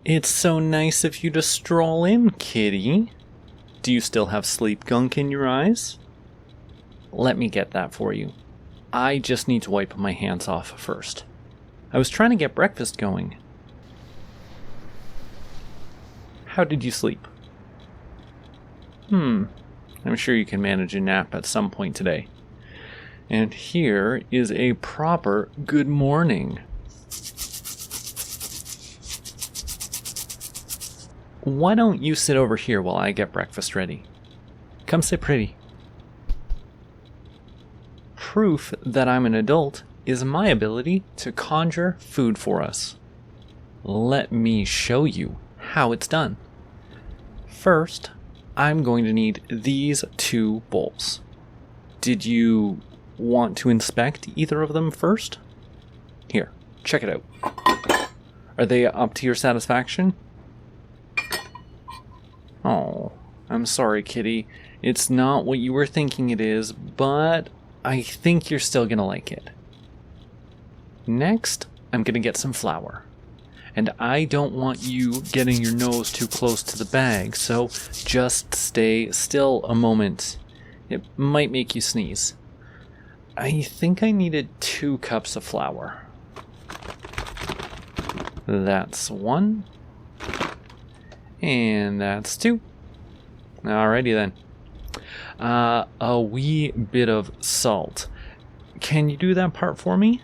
It's so nice of you to stroll in, kitty. Do you still have sleep gunk in your eyes? Let me get that for you. I just need to wipe my hands off first. I was trying to get breakfast going. How did you sleep? I'm sure you can manage a nap at some point today. And here is a proper good morning. Why don't you sit over here while I get breakfast ready? Come sit pretty. Proof that I'm an adult is my ability to conjure food for us. Let me show you how it's done. First, I'm going to need these two bowls. Did you want to inspect either of them first? Here, check it out. Are they up to your satisfaction? Oh, I'm sorry, kitty. It's not what you were thinking it is, but I think you're still gonna like it. Next, I'm gonna get some flour. And I don't want you getting your nose too close to the bag, so just stay still a moment. It might make you sneeze. I think I needed 2 cups of flour. That's 1. And that's 2. Alrighty then. A wee bit of salt. Can you do that part for me?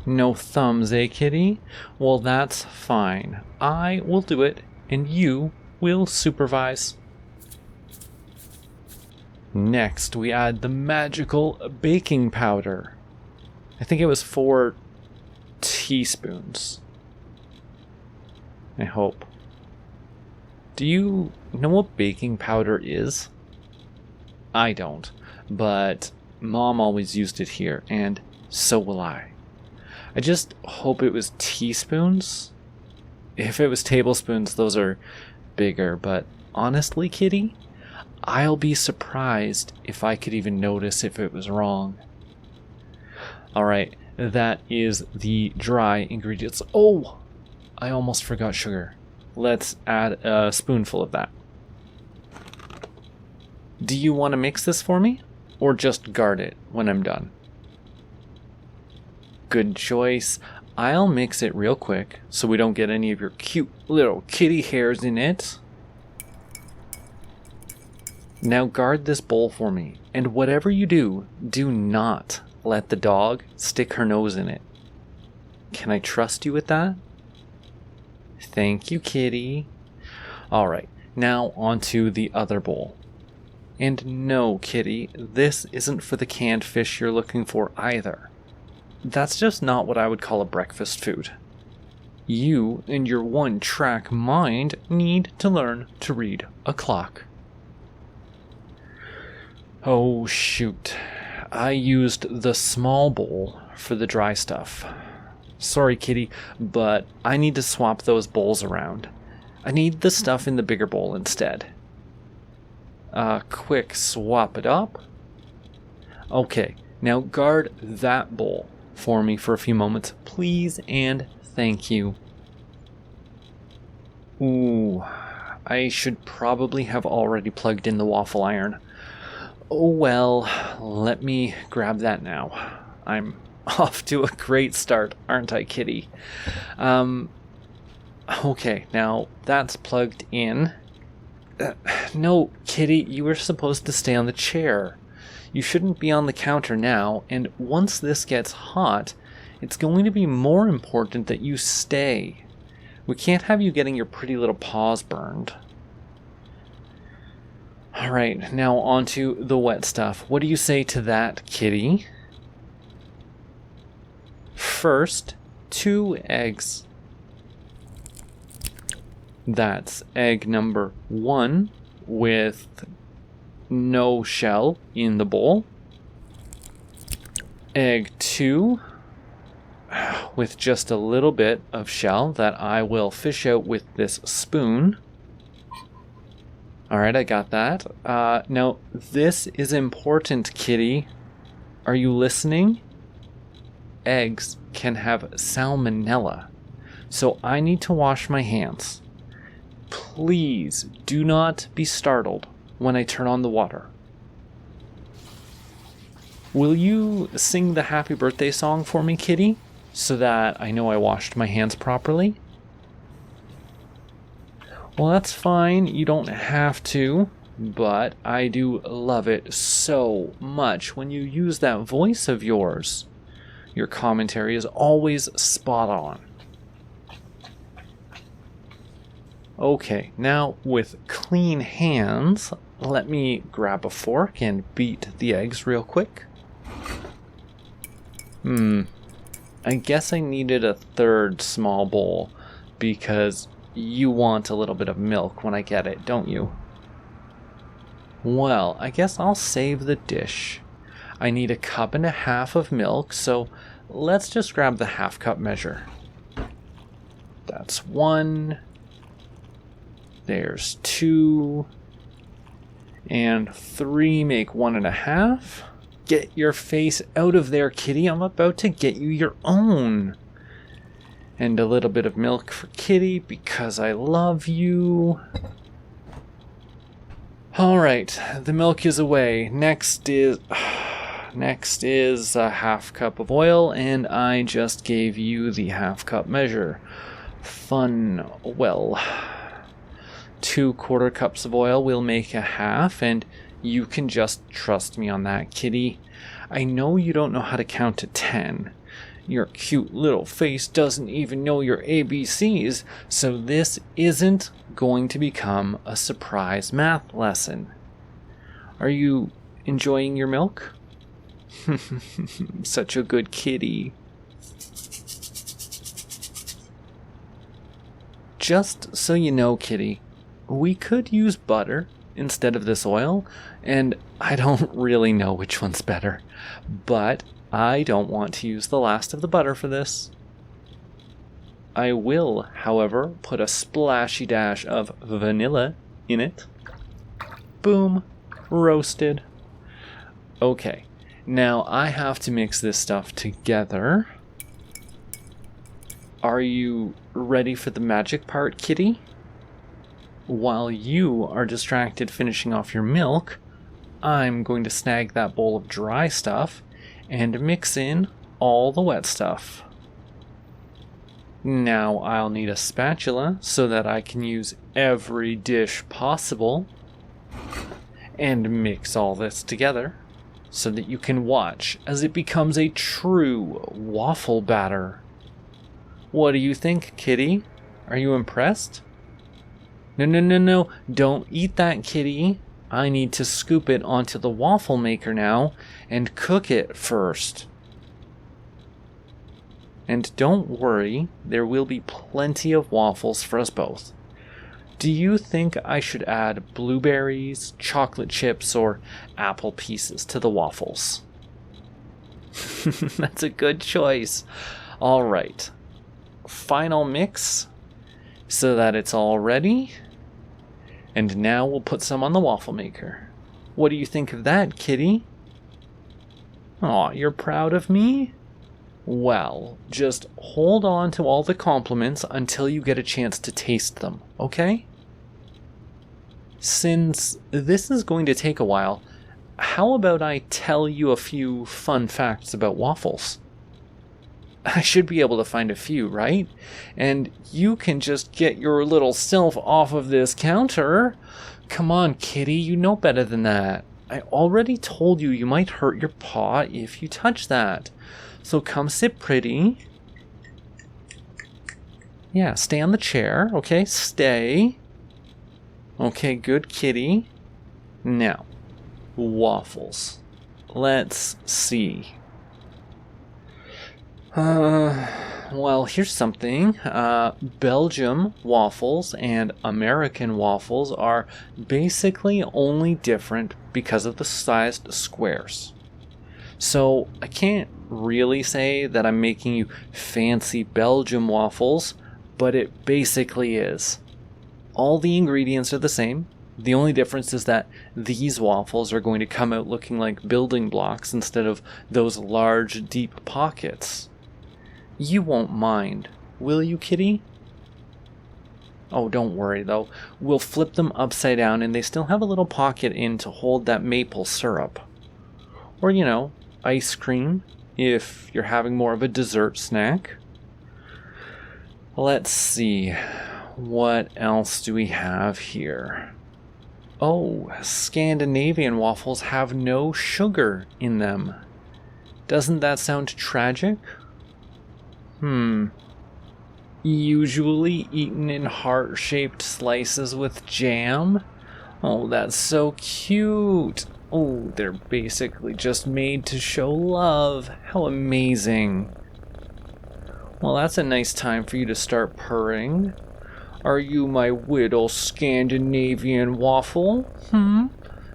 No thumbs, eh, kitty? Well, that's fine. I will do it, and you will supervise. Next, we add the magical baking powder. I think it was 4 teaspoons. I hope. Do you know what baking powder is? I don't, but Mom always used it here, and so will I. I just hope it was teaspoons. If it was tablespoons, those are bigger, but honestly, kitty, I'll be surprised if I could even notice if it was wrong. Alright, that is the dry ingredients. Oh! I almost forgot sugar. Let's add a spoonful of that. Do you want to mix this for me? Or just guard it when I'm done? Good choice. I'll mix it real quick so we don't get any of your cute little kitty hairs in it. Now guard this bowl for me, and whatever you do, do not let the dog stick her nose in it. Can I trust you with that? Thank you, kitty. Alright, now onto the other bowl. And no, kitty, this isn't for the canned fish you're looking for either. That's just not what I would call a breakfast food. You and your one-track mind need to learn to read a clock. Oh shoot, I used the small bowl for the dry stuff. Sorry, kitty, but I need to swap those bowls around. I need the stuff in the bigger bowl instead. Quick swap it up. Okay, now guard that bowl for me for a few moments, please and thank you. Ooh, I should probably have already plugged in the waffle iron. Oh well, let me grab that now. I'm off to a great start, aren't I, kitty? Okay, now that's plugged in. No, kitty, you were supposed to stay on the chair. You shouldn't be on the counter now, and once this gets hot, it's going to be more important that you stay. We can't have you getting your pretty little paws burned. Alright, now onto the wet stuff. What do you say to that, kitty? First, 2 eggs. That's egg number 1 with no shell in the bowl. Egg 2 with just a little bit of shell that I will fish out with this spoon. Alright, I got that. Now, this is important, kitty. Are you listening? Eggs can have salmonella. so I need to wash my hands. Please do not be startled when I turn on the water. Will you sing the happy birthday song for me, kitty, so that I know I washed my hands properly? Well, that's fine. You don't have to, but I do love it so much when you use that voice of yours. Your commentary is always spot on. Okay, now with clean hands, let me grab a fork and beat the eggs real quick. I guess I needed a third small bowl because you want a little bit of milk when I get it, don't you? Well, I guess I'll save the dish. I need 1.5 cups of milk, so let's just grab the 1/2 cup measure. That's 1. There's 2. And 3 make 1.5. Get your face out of there, kitty. I'm about to get you your own. And a little bit of milk for kitty because I love you. All right, the milk is away. Next is a 1/2 cup of oil, and I just gave you the 1/2 cup measure. Fun. Well, 2 1/4 cups of oil will make 1/2, and you can just trust me on that, kitty. I know you don't know how to count to 10. Your cute little face doesn't even know your ABCs, so this isn't going to become a surprise math lesson. Are you enjoying your milk? Such a good kitty. Just so you know, kitty, we could use butter instead of this oil, and I don't really know which one's better, but I don't want to use the last of the butter for this. I will, however, put a splashy dash of vanilla in it. Boom, roasted. Okay, now I have to mix this stuff together. Are you ready for the magic part, kitty? While you are distracted finishing off your milk, I'm going to snag that bowl of dry stuff and mix in all the wet stuff. Now I'll need a spatula so that I can use every dish possible and mix all this together so that you can watch as it becomes a true waffle batter. What do you think, kitty? Are you impressed? No, don't eat that, kitty. I need to scoop it onto the waffle maker now and cook it first. And don't worry, there will be plenty of waffles for us both. Do you think I should add blueberries, chocolate chips, or apple pieces to the waffles? That's a good choice. All right. Final mix so that it's all ready. And now we'll put some on the waffle maker. What do you think of that, kitty? Aw, you're proud of me? Well, just hold on to all the compliments until you get a chance to taste them, okay? Since this is going to take a while, how about I tell you a few fun facts about waffles? I should be able to find a few, right? And you can just get your little self off of this counter. Come on, kitty, you know better than that. I already told you you might hurt your paw if you touch that. So come sit pretty. Yeah, stay on the chair, okay? Stay. Okay, good kitty. Now, waffles. Let's see. Well, here's something. Belgium waffles and American waffles are basically only different because of the sized squares. So I can't really say that I'm making you fancy Belgium waffles, but it basically is. All the ingredients are the same. The only difference is that these waffles are going to come out looking like building blocks instead of those large, deep pockets. You won't mind, Will you, kitty? Oh, don't worry, though. We'll flip them upside down, and they still have a little pocket in to hold that maple syrup. Or, ice cream, if you're having more of a dessert snack. Let's see. What else do we have here? Oh, Scandinavian waffles have no sugar in them. Doesn't that sound tragic? Usually eaten in heart-shaped slices with jam? Oh, that's so cute. Oh, they're basically just made to show love. How amazing. Well, that's a nice time for you to start purring. Are you my little Scandinavian waffle?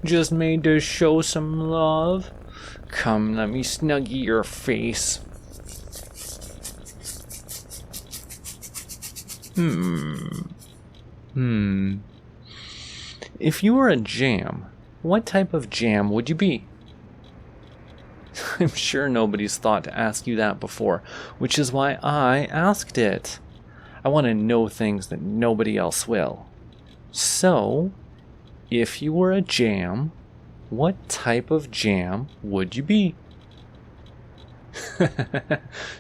Just made to show some love? Come, let me snuggie your face. If you were a jam, what type of jam would you be? I'm sure nobody's thought to ask you that before, which is why I asked it. I want to know things that nobody else will. So, if you were a jam, what type of jam would you be?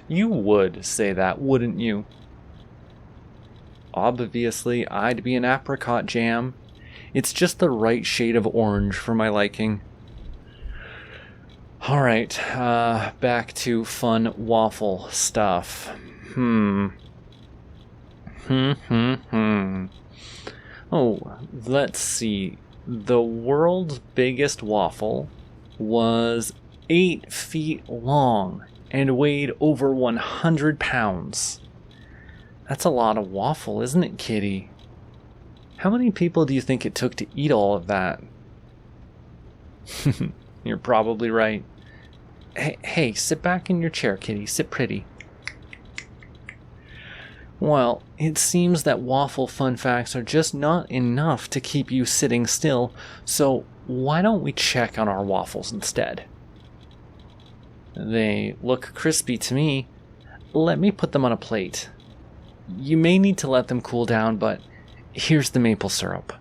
You would say that, wouldn't you? Obviously, I'd be an apricot jam. It's just the right shade of orange for my liking. Alright, back to fun waffle stuff. Oh, let's see. The world's biggest waffle was 8 feet long and weighed over 100 pounds. That's a lot of waffle, isn't it, kitty? How many people do you think it took to eat all of that? You're probably right. Hey, sit back in your chair, kitty. Sit pretty. Well, it seems that waffle fun facts are just not enough to keep you sitting still, so why don't we check on our waffles instead? They look crispy to me. Let me put them on a plate. You may need to let them cool down, but here's the maple syrup.